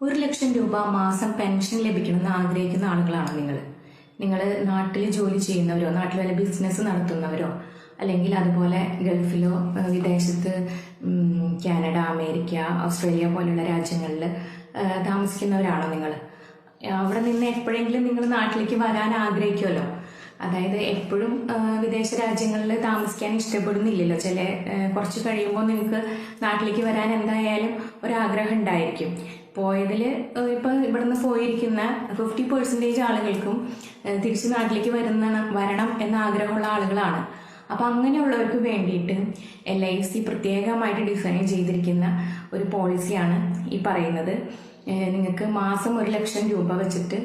1,00,000 രൂപ മാസം പെൻഷൻ ലഭിക്കണമെന്ന് ആഗ്രഹിക്കുന്ന ആളുകളാണോ നിങ്ങൾ നാട്ടിൽ ജോലി ചെയ്യുന്നവരോ, നാട്ടിൽ വല്ല ബിസിനസ് നടത്തുന്നവരോ, അല്ലെങ്കിൽ അതുപോലെ ഗൾഫിലോ വിദേശത്ത് കാനഡ, അമേരിക്ക, ഓസ്ട്രേലിയ പോലുള്ള രാജ്യങ്ങളിൽ താമസിക്കുന്നവരാണോ നിങ്ങൾ? അവിടെ നിന്ന് എപ്പോഴെങ്കിലും നിങ്ങൾ നാട്ടിലേക്ക് വരാൻ ആഗ്രഹിക്കുമല്ലോ. അതായത് എപ്പോഴും വിദേശ രാജ്യങ്ങളിൽ താമസിക്കാൻ ഇഷ്ടപ്പെടുന്നില്ലല്ലോ. കുറച്ച് കഴിയുമ്പോൾ നിങ്ങൾക്ക് നാട്ടിലേക്ക് വരാൻ എന്തായാലും ഒരാഗ്രഹം ഉണ്ടായിരിക്കും. പോയതിൽ ഇപ്പം ഇവിടുന്ന് പോയിരിക്കുന്ന 50% ആളുകൾക്കും തിരിച്ച് നാട്ടിലേക്ക് വരണം എന്ന ആഗ്രഹമുള്ള ആളുകളാണ്. അപ്പം അങ്ങനെയുള്ളവർക്ക് വേണ്ടിയിട്ട് LIC പ്രത്യേകമായിട്ട് ഡിസൈൻ ചെയ്തിരിക്കുന്ന ഒരു പോളിസിയാണ് ഈ പറയുന്നത്. നിങ്ങൾക്ക് മാസം 1,00,000 രൂപ വെച്ചിട്ട്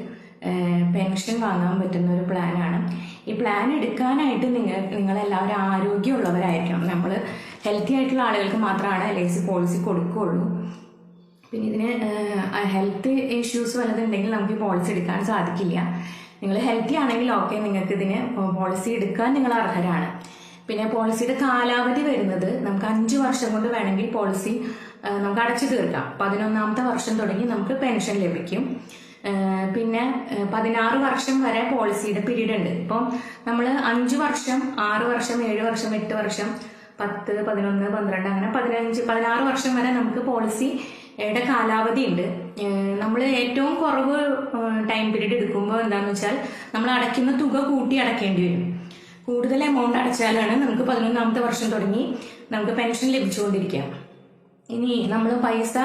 പെൻഷൻ വാങ്ങാൻ പറ്റുന്ന ഒരു പ്ലാനാണ്. ഈ പ്ലാൻ എടുക്കാനായിട്ട് നിങ്ങളെല്ലാവരും ആരോഗ്യമുള്ളവരായിരിക്കണം. നമ്മൾ ഹെൽത്തി ആയിട്ടുള്ള ആളുകൾക്ക് മാത്രമാണ് LIC പോളിസി കൊടുക്കുകയുള്ളൂ. പിന്നെ ഇതിന് ഹെൽത്ത് ഇഷ്യൂസ് വല്ലതുണ്ടെങ്കിൽ നമുക്ക് ഈ പോളിസി എടുക്കാൻ സാധിക്കില്ല. നിങ്ങൾ ഹെൽത്തി ആണെങ്കിൽ ഓക്കെ, നിങ്ങൾക്ക് ഇതിന് പോളിസി എടുക്കാൻ നിങ്ങൾ അർഹരാണ്. പിന്നെ പോളിസിയുടെ കാലാവധി വരുന്നത് നമുക്ക് 5 വർഷം കൊണ്ട് വേണമെങ്കിൽ പോളിസി നമുക്ക് അടച്ചു തീർക്കാം. 11ാമത്തെ വർഷം തുടങ്ങി നമുക്ക് പെൻഷൻ ലഭിക്കും. പിന്നെ 16 വർഷം വരെ പോളിസിയുടെ പീരീഡ് ഉണ്ട്. ഇപ്പം നമ്മൾ 5 വർഷം, 6 വർഷം, 7 വർഷം, 8 വർഷം, 10, 11, 12 അങ്ങനെ 15, 16 വർഷം വരെ നമുക്ക് പോളിസിയുടെ കാലാവധി ഉണ്ട്. നമ്മൾ ഏറ്റവും കുറവ് ടൈം പീരീഡ് എടുക്കുമ്പോൾ എന്താണെന്ന് വെച്ചാൽ നമ്മൾ അടയ്ക്കുന്ന തുക കൂട്ടി അടയ്ക്കേണ്ടി വരും. കൂടുതൽ എമൗണ്ട് അടച്ചാലാണ് നമുക്ക് 11ാമത്തെ വർഷം തുടങ്ങി നമുക്ക് പെൻഷൻ ലഭിച്ചുകൊണ്ടിരിക്കുക. ഇനി നമ്മൾ പൈസ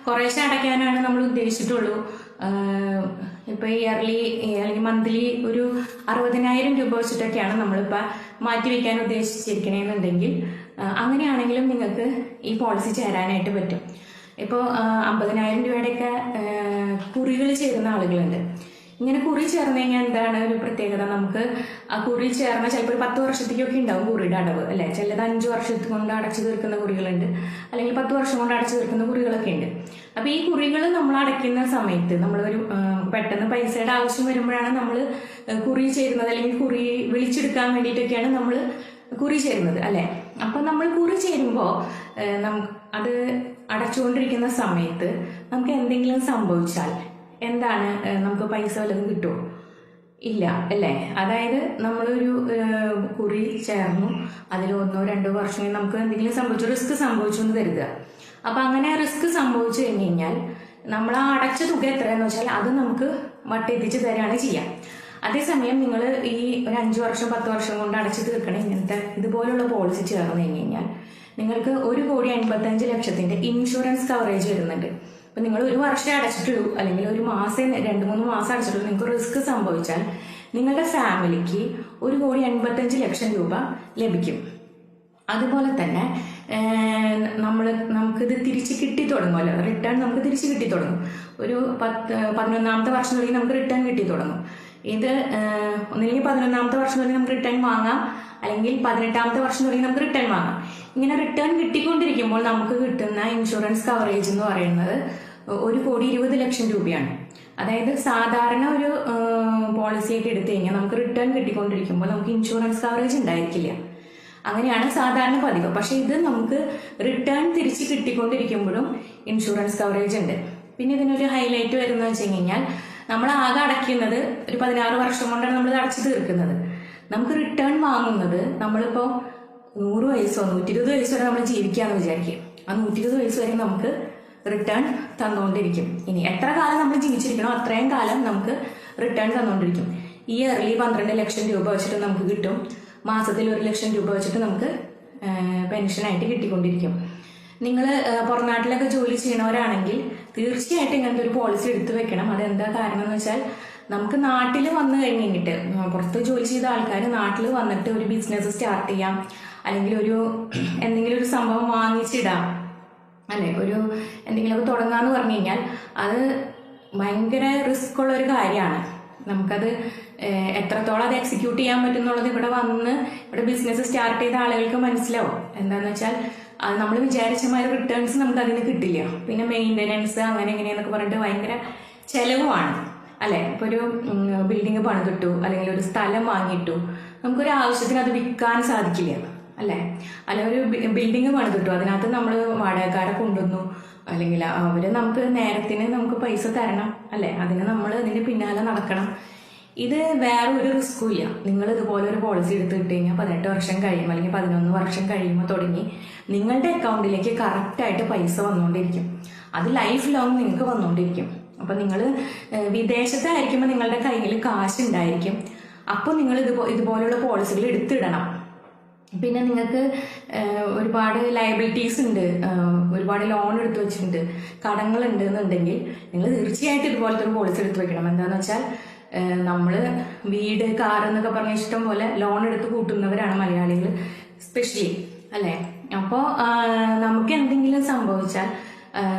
കുറേശ്ശെ അടയ്ക്കാനാണ് നമ്മൾ ഉദ്ദേശിച്ചിട്ടുള്ളൂ. ഇപ്പൊ ഇയർലി അല്ലെങ്കിൽ മന്ത്ലി ഒരു 60,000 രൂപ വെച്ചിട്ടൊക്കെയാണ് നമ്മളിപ്പോൾ മാറ്റിവെക്കാൻ ഉദ്ദേശിച്ചിരിക്കണമെന്നുണ്ടെങ്കിൽ അങ്ങനെയാണെങ്കിലും നിങ്ങൾക്ക് ഈ പോളിസി ചേരാനായിട്ട് പറ്റും. ഇപ്പോൾ 50,000 രൂപയുടെയൊക്കെ കുറികൾ ചേരുന്ന ആളുകളുണ്ട്. ഇങ്ങനെ കുറി ചേർന്ന് കഴിഞ്ഞാൽ എന്താണ് ഒരു പ്രത്യേകത? നമുക്ക് ആ കുറി ചേർന്ന ചിലപ്പോൾ 10 വർഷത്തേക്കൊക്കെ ഉണ്ടാവും കുറിയുടെ അടവ്, അല്ലെ? ചിലത് 5 വർഷത്തിൽ കൊണ്ട് അടച്ചു തീർക്കുന്ന കുറികളുണ്ട്, അല്ലെങ്കിൽ 10 വർഷം കൊണ്ട് അടച്ചു തീർക്കുന്ന കുറികളൊക്കെ ഉണ്ട്. അപ്പൊ ഈ കുറികൾ നമ്മൾ അടയ്ക്കുന്ന സമയത്ത് നമ്മളൊരു പെട്ടെന്ന് പൈസയുടെ ആവശ്യം വരുമ്പോഴാണ് നമ്മൾ കുറി ചേരുന്നത്, അല്ലെങ്കിൽ കുറി വിളിച്ചെടുക്കാൻ വേണ്ടിയിട്ടൊക്കെയാണ് നമ്മൾ കുറി ചേരുന്നത്, അല്ലെ? അപ്പൊ നമ്മൾ കുറി ചേരുമ്പോൾ അത് അടച്ചുകൊണ്ടിരിക്കുന്ന സമയത്ത് നമുക്ക് എന്തെങ്കിലും സംഭവിച്ചാൽ എന്താണ്, നമുക്ക് പൈസ വല്ലതും കിട്ടുമോ? ഇല്ല, അല്ലേ? അതായത് നമ്മളൊരു കുറി ചേർന്നു, അതിൽ 1-2 വർഷം നമുക്ക് എന്തെങ്കിലും സംഭവിച്ചു, റിസ്ക് സംഭവിച്ചു എന്ന് കരുതുക. അപ്പൊ അങ്ങനെ റിസ്ക് സംഭവിച്ചു കഴിഞ്ഞ് കഴിഞ്ഞാൽ നമ്മൾ ആ അടച്ച തുക എത്രയെന്ന് വെച്ചാൽ അത് നമുക്ക് വട്ടെത്തിച്ച് തരാണ് ചെയ്യാം. അതേസമയം നിങ്ങൾ ഈ ഒരു 5 വർഷം 10 വർഷം കൊണ്ട് അടച്ചു തീർക്കണം ഇങ്ങനത്തെ ഇതുപോലുള്ള പോളിസി ചേർന്ന് കഴിഞ്ഞ് കഴിഞ്ഞാൽ നിങ്ങൾക്ക് 1,55,00,000 ഇൻഷുറൻസ് കവറേജ് വരുന്നുണ്ട്. അപ്പൊ നിങ്ങൾ 1 വർഷം അടച്ചിട്ടുള്ളൂ, അല്ലെങ്കിൽ ഒരു മാസം 2-3 മാസം അടച്ചിട്ടുള്ളൂ, നിങ്ങൾക്ക് റിസ്ക് സംഭവിച്ചാൽ നിങ്ങളുടെ ഫാമിലിക്ക് 1,55,00,000 രൂപ ലഭിക്കും. അതുപോലെ തന്നെ നമുക്കിത് തിരിച്ച് കിട്ടി തുടങ്ങുമല്ലോ, റിട്ടേൺ നമുക്ക് തിരിച്ച് കിട്ടി തുടങ്ങും. ഒരു 11ാമത്തെ വർഷം തുടങ്ങി നമുക്ക് റിട്ടേൺ കിട്ടി തുടങ്ങും. ഇത് ഒന്നില്ലെങ്കിൽ 11ാമത്തെ വർഷം തുടങ്ങി നമുക്ക് റിട്ടേൺ വാങ്ങാം, അല്ലെങ്കിൽ 18ാമത്തെ വർഷം തുടങ്ങി നമുക്ക് റിട്ടേൺ വാങ്ങാം. ഇങ്ങനെ റിട്ടേൺ കിട്ടിക്കൊണ്ടിരിക്കുമ്പോൾ നമുക്ക് കിട്ടുന്ന ഇൻഷുറൻസ് കവറേജ് എന്ന് പറയുന്നത് 1,20,00,000 രൂപയാണ്. അതായത് സാധാരണ ഒരു പോളിസിയൊക്കെ എടുത്തു കഴിഞ്ഞാൽ നമുക്ക് റിട്ടേൺ കിട്ടിക്കൊണ്ടിരിക്കുമ്പോൾ നമുക്ക് ഇൻഷുറൻസ് കവറേജ് ഉണ്ടായിരിക്കില്ല. അങ്ങനെയാണ് സാധാരണ പതിവ്. പക്ഷെ ഇത് നമുക്ക് റിട്ടേൺ തിരിച്ച് കിട്ടിക്കൊണ്ടിരിക്കുമ്പോഴും ഇൻഷുറൻസ് കവറേജ് ഉണ്ട്. പിന്നെ ഇതിനൊരു ഹൈലൈറ്റ് വരുന്നത് വെച്ച് കഴിഞ്ഞാൽ നമ്മൾ ആകെ അടയ്ക്കുന്നത് ഒരു 16 വർഷം കൊണ്ടാണ് നമ്മൾ അടച്ചു തീർക്കുന്നത്. നമുക്ക് റിട്ടേൺ വാങ്ങുന്നത് നമ്മളിപ്പോൾ 100 വയസ്സോ 120 വയസ്സ് വരെ നമ്മൾ ജീവിക്കാന്ന് വിചാരിക്കും. ആ 120 വയസ്സ് വരെ നമുക്ക് റിട്ടേൺ തന്നുകൊണ്ടിരിക്കും. ഇനി എത്ര കാലം നമ്മൾ ജീവിച്ചിരിക്കണോ അത്രയും കാലം നമുക്ക് റിട്ടേൺ തന്നുകൊണ്ടിരിക്കും. ഇയർലി 12,00,000 രൂപ വെച്ചിട്ട് നമുക്ക് കിട്ടും. മാസത്തിൽ 1,00,000 രൂപ വെച്ചിട്ട് നമുക്ക് പെൻഷനായിട്ട് കിട്ടിക്കൊണ്ടിരിക്കും. നിങ്ങൾ പുറംനാട്ടിലൊക്കെ ജോലി ചെയ്യണവരാണെങ്കിൽ തീർച്ചയായിട്ടും ഇങ്ങനത്തെ ഒരു പോളിസി എടുത്തു വെക്കണം. അതെന്താ കാരണം എന്ന് വെച്ചാൽ നമുക്ക് നാട്ടിൽ വന്നു കഴിഞ്ഞിട്ട് പുറത്ത് ജോലി ചെയ്ത ആൾക്കാർ നാട്ടിൽ വന്നിട്ട് ഒരു ബിസിനസ് സ്റ്റാർട്ട് ചെയ്യാം, അല്ലെങ്കിൽ എന്തെങ്കിലും ഒരു സംഭവം വാങ്ങിച്ചിടാം, അല്ലെ? എന്തെങ്കിലുമൊക്കെ തുടങ്ങാന്ന് പറഞ്ഞു കഴിഞ്ഞാൽ അത് ഭയങ്കര റിസ്ക് ഉള്ള ഒരു കാര്യമാണ്. നമുക്കത് എത്രത്തോളം അത് എക്സിക്യൂട്ട് ചെയ്യാൻ പറ്റും എന്നുള്ളത് ഇവിടെ ബിസിനസ് സ്റ്റാർട്ട് ചെയ്ത ആളുകൾക്ക് മനസ്സിലാവും. എന്താന്ന് വെച്ചാൽ അത് നമ്മൾ വിചാരിച്ച മാതിരി റിട്ടേൺസ് നമുക്ക് അതിന് കിട്ടില്ല. പിന്നെ മെയിൻ്റെനൻസ് അങ്ങനെ എങ്ങനെയെന്നൊക്കെ പറഞ്ഞിട്ട് ഭയങ്കര ചെലവുമാണ്, അല്ലെ? ഇപ്പൊ ഒരു ബിൽഡിംഗ് പണിതിട്ടു, അല്ലെങ്കിൽ ഒരു സ്ഥലം വാങ്ങിയിട്ടു, നമുക്കൊരു ആവശ്യത്തിന് അത് വിൽക്കാൻ സാധിക്കില്ല, അല്ലെ? അല്ല ഒരു ബിൽഡിംഗ് പണിതിട്ടു, അതിനകത്ത് നമ്മൾ വാടകക്കാരെ കൊണ്ടുവന്നു, അല്ലെങ്കിൽ അവര് നമുക്ക് നേരത്തിന് നമുക്ക് പൈസ തരണം അല്ലെ, അതിന് നമ്മൾ അതിന്റെ പിന്നാലെ നടക്കണം. ഇത് വേറെ ഒരു റിസ്ക്കും ഇല്ല. നിങ്ങൾ ഇതുപോലെ ഒരു പോളിസി എടുത്തിട്ട് കഴിഞ്ഞാൽ 18 വർഷം കഴിയുമ്പോൾ അല്ലെങ്കിൽ 11 വർഷം കഴിയുമ്പോൾ തുടങ്ങി നിങ്ങളുടെ അക്കൗണ്ടിലേക്ക് കറക്റ്റായിട്ട് പൈസ വന്നുകൊണ്ടിരിക്കും. അത് ലൈഫ് ലോങ് നിങ്ങൾക്ക് വന്നുകൊണ്ടിരിക്കും. അപ്പൊ നിങ്ങൾ വിദേശത്തായിരിക്കുമ്പോൾ നിങ്ങളുടെ കയ്യിൽ കാശ് ഉണ്ടായിരിക്കും. അപ്പോൾ നിങ്ങൾ ഇതുപോലുള്ള പോളിസികൾ എടുത്തിടണം. പിന്നെ നിങ്ങൾക്ക് ഒരുപാട് ലയബിലിറ്റീസ് ഉണ്ട്, ഒരുപാട് ലോൺ എടുത്തു വെച്ചിട്ടുണ്ട്, കടങ്ങളുണ്ട് എന്നുണ്ടെങ്കിൽ നിങ്ങൾ തീർച്ചയായിട്ടും ഇതുപോലത്തെ ഒരു പോളിസി എടുത്തു വെക്കണം. എന്താണെന്ന് വെച്ചാൽ നമ്മൾ വീട്, കാർ എന്നൊക്കെ പറഞ്ഞ ഇഷ്ടം പോലെ ലോൺ എടുത്ത് കൂട്ടുന്നവരാണ് മലയാളികൾ സ്പെഷ്യലി അല്ലേ. അപ്പോൾ നമുക്ക് എന്തെങ്കിലും സംഭവിച്ചാൽ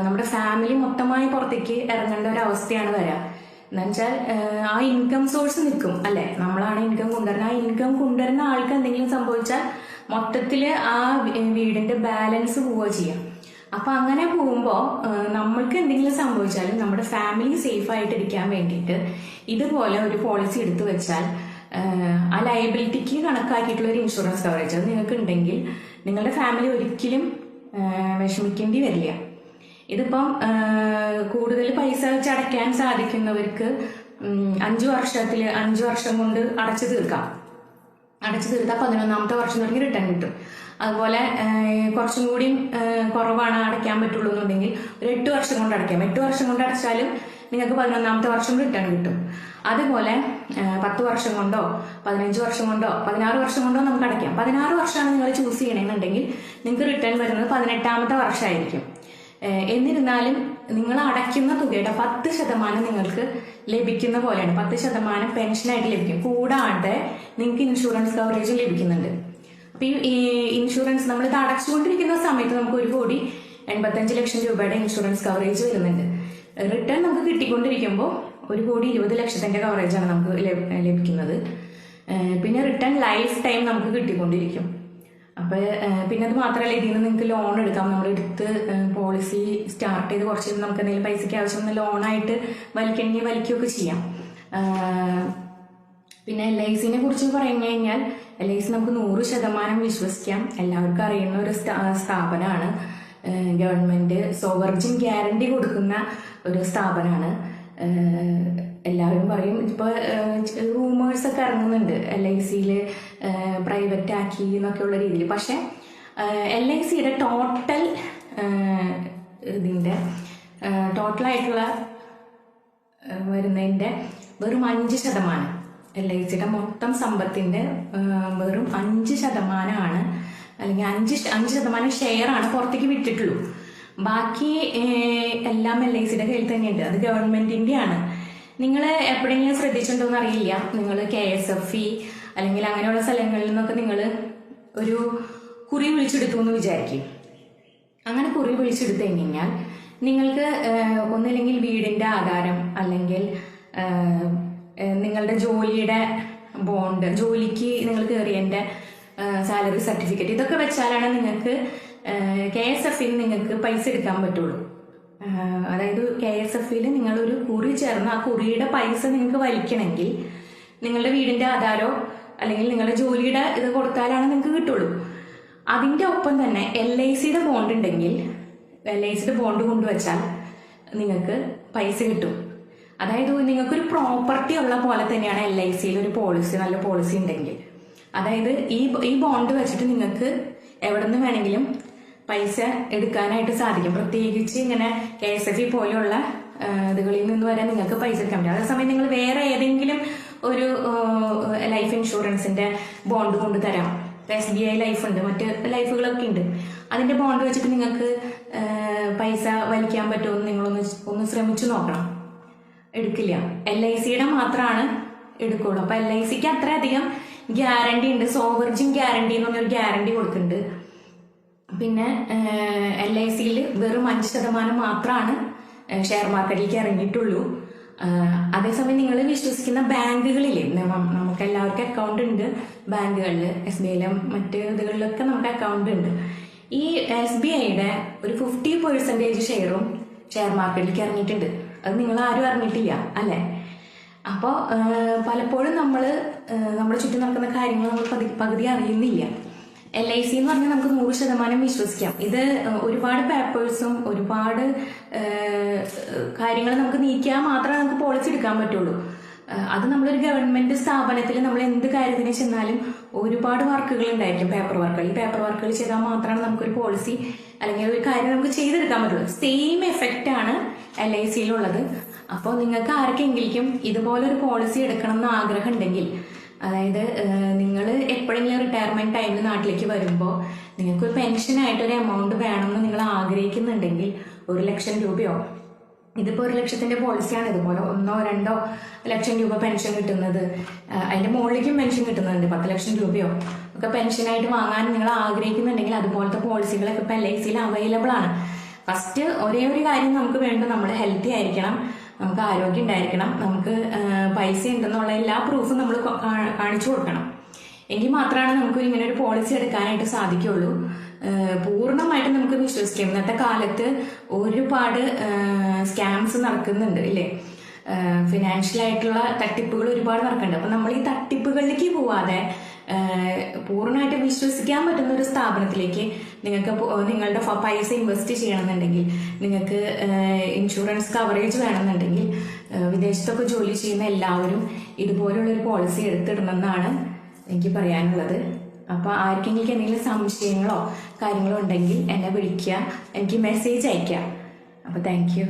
നമ്മുടെ ഫാമിലി മൊത്തമായി പുറത്തേക്ക് ഇറങ്ങേണ്ട ഒരു അവസ്ഥയാണ് വരിക. എന്ന് വെച്ചാൽ ആ ഇൻകം സോഴ്സ് നിൽക്കും അല്ലെ, നമ്മളാണ് ഇൻകം കൊണ്ടുവരുന്നത്. ആ ഇൻകം കൊണ്ടുവരുന്ന ആൾക്ക് എന്തെങ്കിലും സംഭവിച്ചാൽ മൊത്തത്തില് ആ വീടിന്റെ ബാലൻസ് പോവുക ചെയ്യാം. അപ്പൊ അങ്ങനെ പോകുമ്പോൾ നമ്മൾക്ക് എന്തെങ്കിലും സംഭവിച്ചാലും നമ്മുടെ ഫാമിലി സേഫ് ആയിട്ട് ഇരിക്കാൻ വേണ്ടിയിട്ട് ഇതുപോലെ ഒരു പോളിസി എടുത്തു വെച്ചാൽ ആ ലയബിലിറ്റിക്ക് കണക്കാക്കിയിട്ടുള്ള ഒരു ഇൻഷുറൻസ് കവറേജ് അത് നിങ്ങൾക്ക് ഉണ്ടെങ്കിൽ നിങ്ങളുടെ ഫാമിലി ഒരിക്കലും വിഷമിക്കേണ്ടി വരില്ല. ഇതിപ്പം കൂടുതൽ പൈസ വെച്ച് അടയ്ക്കാൻ സാധിക്കുന്നവർക്ക് 5 വർഷം കൊണ്ട് അടച്ചു തീർത്താൽ 11ാമത്തെ വർഷം തുടങ്ങി റിട്ടേൺ കിട്ടും. അതുപോലെ കുറച്ചും കൂടി കുറവാണ് അടയ്ക്കാൻ പറ്റുള്ളൂ എന്നുണ്ടെങ്കിൽ ഒരു 8 വർഷം കൊണ്ട് അടയ്ക്കാം. 8 വർഷം കൊണ്ട് അടച്ചാലും നിങ്ങൾക്ക് 11ാമത്തെ വർഷം റിട്ടേൺ കിട്ടും. അതുപോലെ 10 വർഷം കൊണ്ടോ 15 വർഷം കൊണ്ടോ 16 വർഷം കൊണ്ടോ നമുക്ക് അടയ്ക്കാം. 16 വർഷമാണ് നിങ്ങൾ ചൂസ് ചെയ്യണമെന്നുണ്ടെങ്കിൽ നിങ്ങൾക്ക് റിട്ടേൺ വരുന്നത് 18ാമത്തെ വർഷമായിരിക്കും. എന്നിരുന്നാലും നിങ്ങൾ അടയ്ക്കുന്ന തുകയുടെ 10% നിങ്ങൾക്ക് ലഭിക്കുന്ന പോലെയാണ്. 10% പെൻഷനായിട്ട് ലഭിക്കും. കൂടാതെ നിങ്ങൾക്ക് ഇൻഷുറൻസ് കവറേജ് ലഭിക്കുന്നുണ്ട്. അപ്പൊ ഈ ഇൻഷുറൻസ് നമ്മൾ ഇത് അടച്ചുകൊണ്ടിരിക്കുന്ന സമയത്ത് നമുക്ക് 1,85 ലക്ഷം രൂപയുടെ ഇൻഷുറൻസ് കവറേജ് വരുന്നുണ്ട്. റിട്ടേൺ നമുക്ക് കിട്ടിക്കൊണ്ടിരിക്കുമ്പോൾ 1,20,00,000 കവറേജാണ് നമുക്ക് ലഭിക്കുന്നത്. പിന്നെ റിട്ടേൺ ലൈഫ് ടൈം നമുക്ക് കിട്ടിക്കൊണ്ടിരിക്കും. അപ്പൊ പിന്നെ അത് മാത്രമല്ല, ഇതിൽ നിന്ന് നിങ്ങൾക്ക് ലോൺ എടുക്കാം. നമ്മൾ എടുത്ത് പോളിസി സ്റ്റാർട്ട് ചെയ്ത് കുറച്ച് നമുക്ക് എന്തെങ്കിലും പൈസയ്ക്ക് ആവശ്യം ലോണായിട്ട് വലിക്കണമെങ്കിൽ വലിക്കുകയൊക്കെ ചെയ്യാം. പിന്നെ LICനെ കുറിച്ച് പറഞ്ഞു കഴിഞ്ഞാൽ LIC നമുക്ക് 100% വിശ്വസിക്കാം. എല്ലാവർക്കും അറിയുന്ന ഒരു സ്ഥാപനമാണ്. ഗവൺമെന്റ് സോവർജിൻ ഗ്യാരണ്ടി കൊടുക്കുന്ന ഒരു സ്ഥാപനമാണ്. എല്ലാവരും പറയും ഇപ്പൊ റൂമേഴ്സ് ഒക്കെ ഇറങ്ങുന്നുണ്ട് LICയില് പ്രൈവറ്റ് ആക്കി എന്നൊക്കെയുള്ള രീതിയിൽ. പക്ഷെ LICയുടെ ടോട്ടലായിട്ടുള്ള വരുന്നതിന്റെ വെറും 5%, LICയുടെ മൊത്തം സമ്പത്തിന്റെ വെറും 5% അല്ലെങ്കിൽ 5% ഷെയറാണ് പുറത്തേക്ക് വിട്ടിട്ടുള്ളൂ. ബാക്കി എല്ലാം LICയുടെ കയ്യിൽ തന്നെയുണ്ട്. അത് ഗവൺമെന്റിന്റെ ആണ്. നിങ്ങൾ എപ്പോഴെങ്കിലും ശ്രദ്ധിച്ചിട്ടുണ്ടോന്ന് അറിയില്ല, നിങ്ങൾ KSFE അല്ലെങ്കിൽ അങ്ങനെയുള്ള സ്ഥലങ്ങളിൽ നിന്നൊക്കെ നിങ്ങൾ ഒരു കുറി വിളിച്ചെടുത്തു എന്ന് വിചാരിക്കും. അങ്ങനെ കുറി വിളിച്ചെടുത്തു കഴിഞ്ഞാൽ നിങ്ങൾക്ക് ഒന്നില്ലെങ്കിൽ വീടിന്റെ ആധാരം അല്ലെങ്കിൽ നിങ്ങളുടെ ജോലിയുടെ ബോണ്ട്, ജോലിക്ക് നിങ്ങൾ കയറിയതിന്റെ സാലറി സർട്ടിഫിക്കറ്റ്, ഇതൊക്കെ വെച്ചാലാണ് നിങ്ങൾക്ക് KSFEയിൽ നിങ്ങൾക്ക് പൈസ എടുക്കാൻ പറ്റുള്ളൂ. അതായത് KSFEയിൽ നിങ്ങളൊരു കുറി ചേർന്ന് ആ കുറിയുടെ പൈസ നിങ്ങൾക്ക് വലിക്കണമെങ്കിൽ നിങ്ങളുടെ വീടിന്റെ ആധാരോ അല്ലെങ്കിൽ നിങ്ങളുടെ ജോലിയുടെ ഇത് കൊടുത്താലാണ് നിങ്ങൾക്ക് കിട്ടുള്ളൂ. അതിന്റെ ഒപ്പം തന്നെ LICയുടെ ബോണ്ട് ഉണ്ടെങ്കിൽ LICയുടെ ബോണ്ട് കൊണ്ടുവച്ചാൽ നിങ്ങൾക്ക് പൈസ കിട്ടും. അതായത് നിങ്ങൾക്കൊരു പ്രോപ്പർട്ടി ഉള്ള പോലെ തന്നെയാണ് LICയിൽ ഒരു പോളിസി, നല്ല പോളിസി ഉണ്ടെങ്കിൽ. അതായത് ഈ ബോണ്ട് വെച്ചിട്ട് നിങ്ങൾക്ക് എവിടെ നിന്ന് വേണമെങ്കിലും പൈസ എടുക്കാനായിട്ട് സാധിക്കും. പ്രത്യേകിച്ച് ഇങ്ങനെ KSFE പോലെയുള്ള ഇതുകളിൽ നിന്ന് വരെ നിങ്ങൾക്ക് പൈസ എടുക്കാൻ പറ്റും. അതേസമയം നിങ്ങൾ വേറെ ഏതെങ്കിലും ഒരു ലൈഫ് ഇൻഷുറൻസിന്റെ ബോണ്ട് കൊണ്ട് തരാം. SBI ലൈഫ് ഉണ്ട്, മറ്റ് ലൈഫുകളൊക്കെ ഉണ്ട്. അതിന്റെ ബോണ്ട് വെച്ചിട്ട് നിങ്ങൾക്ക് പൈസ വലിക്കാൻ പറ്റുമെന്ന് നിങ്ങളൊന്ന് ശ്രമിച്ചു നോക്കണം. എടുക്കില്ല. LICയുടെ മാത്രമാണ് എടുക്കുള്ളൂ. അപ്പൊ LICക്ക് അത്രയധികം ഗ്യാരണ്ടി ഉണ്ട്. സോവർജിൻ ഗ്യാരണ്ടി എന്ന് പറഞ്ഞൊരു ഗ്യാരണ്ടി കൊടുക്കുന്നുണ്ട്. പിന്നെ LICയിൽ വെറും 5% മാത്രമാണ് ഷെയർ മാർക്കറ്റിലേക്ക് ഇറങ്ങിയിട്ടുള്ളൂ. അതേസമയം നിങ്ങൾ വിശ്വസിക്കുന്ന ബാങ്കുകളിലെ നമുക്ക് എല്ലാവർക്കും അക്കൗണ്ട് ഉണ്ട് ബാങ്കുകളിൽ, SBIയിലും മറ്റ് ഇതുകളിലൊക്കെ നമുക്ക് അക്കൗണ്ട് ഉണ്ട്. ഈ SBIയുടെ ഒരു 50% ഷെയറും ഷെയർ മാർക്കറ്റിലേക്ക് ഇറങ്ങിയിട്ടുണ്ട്. അത് നിങ്ങൾ ആരും അറിഞ്ഞിട്ടില്ല അല്ലെ. അപ്പോൾ പലപ്പോഴും നമ്മുടെ ചുറ്റും നടക്കുന്ന കാര്യങ്ങൾ നമ്മൾ പകുതി അറിയുന്നില്ല. LIC എന്ന് പറഞ്ഞാൽ നമുക്ക് 100% വിശ്വസിക്കാം. ഇത് ഒരുപാട് പേപ്പേഴ്സും ഒരുപാട് കാര്യങ്ങൾ നമുക്ക് നീക്കിയാൽ മാത്രമേ നമുക്ക് പോളിസി എടുക്കാൻ പറ്റുള്ളൂ. അത് നമ്മളൊരു ഗവൺമെന്റ് സ്ഥാപനത്തിൽ നമ്മൾ എന്ത് കാര്യത്തിന് ചെന്നാലും ഒരുപാട് വർക്കുകൾ ഉണ്ടായിരിക്കും, പേപ്പർ വർക്കുകൾ. ഈ പേപ്പർ വർക്കുകൾ ചെയ്താൽ മാത്രമാണ് നമുക്കൊരു പോളിസി അല്ലെങ്കിൽ ഒരു കാര്യം നമുക്ക് ചെയ്തെടുക്കാൻ പറ്റുള്ളൂ. സെയിം എഫക്റ്റ് ആണ് LICയിലുള്ളത്. അപ്പോൾ നിങ്ങൾക്ക് ആർക്കെങ്കിലും ഇതുപോലൊരു പോളിസി എടുക്കണം എന്ന് ആഗ്രഹം ഉണ്ടെങ്കിൽ, അതായത് നിങ്ങൾ എപ്പോഴെങ്കിലും റിട്ടയർമെന്റ് ടൈമിൽ നാട്ടിലേക്ക് വരുമ്പോൾ നിങ്ങൾക്കൊരു പെൻഷനായിട്ടൊരു എമൗണ്ട് വേണമെന്ന് നിങ്ങൾ ആഗ്രഹിക്കുന്നുണ്ടെങ്കിൽ 1 ലക്ഷം രൂപയോ, ഇതിപ്പോൾ 1 ലക്ഷത്തിന്റെ പോളിസിയാണ്, ഇതുപോലെ 1-2 ലക്ഷം രൂപ പെൻഷൻ കിട്ടുന്നത്, അതിന്റെ മുകളിലേക്കും പെൻഷൻ കിട്ടുന്നുണ്ട്, 10 ലക്ഷം രൂപയോ ഒക്കെ പെൻഷനായിട്ട് വാങ്ങാൻ നിങ്ങൾ ആഗ്രഹിക്കുന്നുണ്ടെങ്കിൽ അതുപോലത്തെ പോളിസികളൊക്കെ ഇപ്പം LICയിൽ അവൈലബിൾ ആണ്. ഫസ്റ്റ് ഒരേ ഒരു കാര്യം നമുക്ക് വേണ്ടത് നമ്മൾ ഹെൽത്തി ആയിരിക്കണം, നമുക്ക് ആരോഗ്യം ഉണ്ടായിരിക്കണം, നമുക്ക് പൈസ ഉണ്ടെന്നുള്ള എല്ലാ പ്രൂഫും നമ്മൾ കാണിച്ചു കൊടുക്കണം. എങ്കിൽ മാത്രമാണ് നമുക്ക് ഇങ്ങനെ ഒരു പോളിസി എടുക്കാനായിട്ട് സാധിക്കുള്ളൂ. പൂർണ്ണമായിട്ട് നമുക്ക് വിശ്വസിക്കാം. ഇന്നത്തെ കാലത്ത് ഒരുപാട് സ്കാംസ് നടക്കുന്നുണ്ട് ഇല്ലേ, ഫിനാൻഷ്യൽ ആയിട്ടുള്ള തട്ടിപ്പുകൾ ഒരുപാട് നടക്കുന്നുണ്ട്. അപ്പൊ നമ്മൾ ഈ തട്ടിപ്പുകളിലേക്ക് പോവാതെ പൂർണ്ണമായിട്ട് വിശ്വസിക്കാൻ പറ്റുന്ന ഒരു സ്ഥാപനത്തിലേക്ക് നിങ്ങൾക്ക് നിങ്ങളുടെ പൈസ ഇൻവെസ്റ്റ് ചെയ്യണമെന്നുണ്ടെങ്കിൽ, നിങ്ങൾക്ക് ഇൻഷുറൻസ് കവറേജ് വേണമെന്നുണ്ടെങ്കിൽ, വിദേശത്തൊക്കെ ജോലി ചെയ്യുന്ന എല്ലാവരും ഇതുപോലുള്ളൊരു പോളിസി എടുത്തിടണമെന്നാണ് എനിക്ക് പറയാനുള്ളത്. അപ്പൊ ആർക്കെങ്കിലും എന്തെങ്കിലും സംശയങ്ങളോ കാര്യങ്ങളോ ഉണ്ടെങ്കിൽ എന്നെ വിളിക്കുക, എനിക്ക് മെസ്സേജ് അയക്കാം. അപ്പൊ താങ്ക് യു.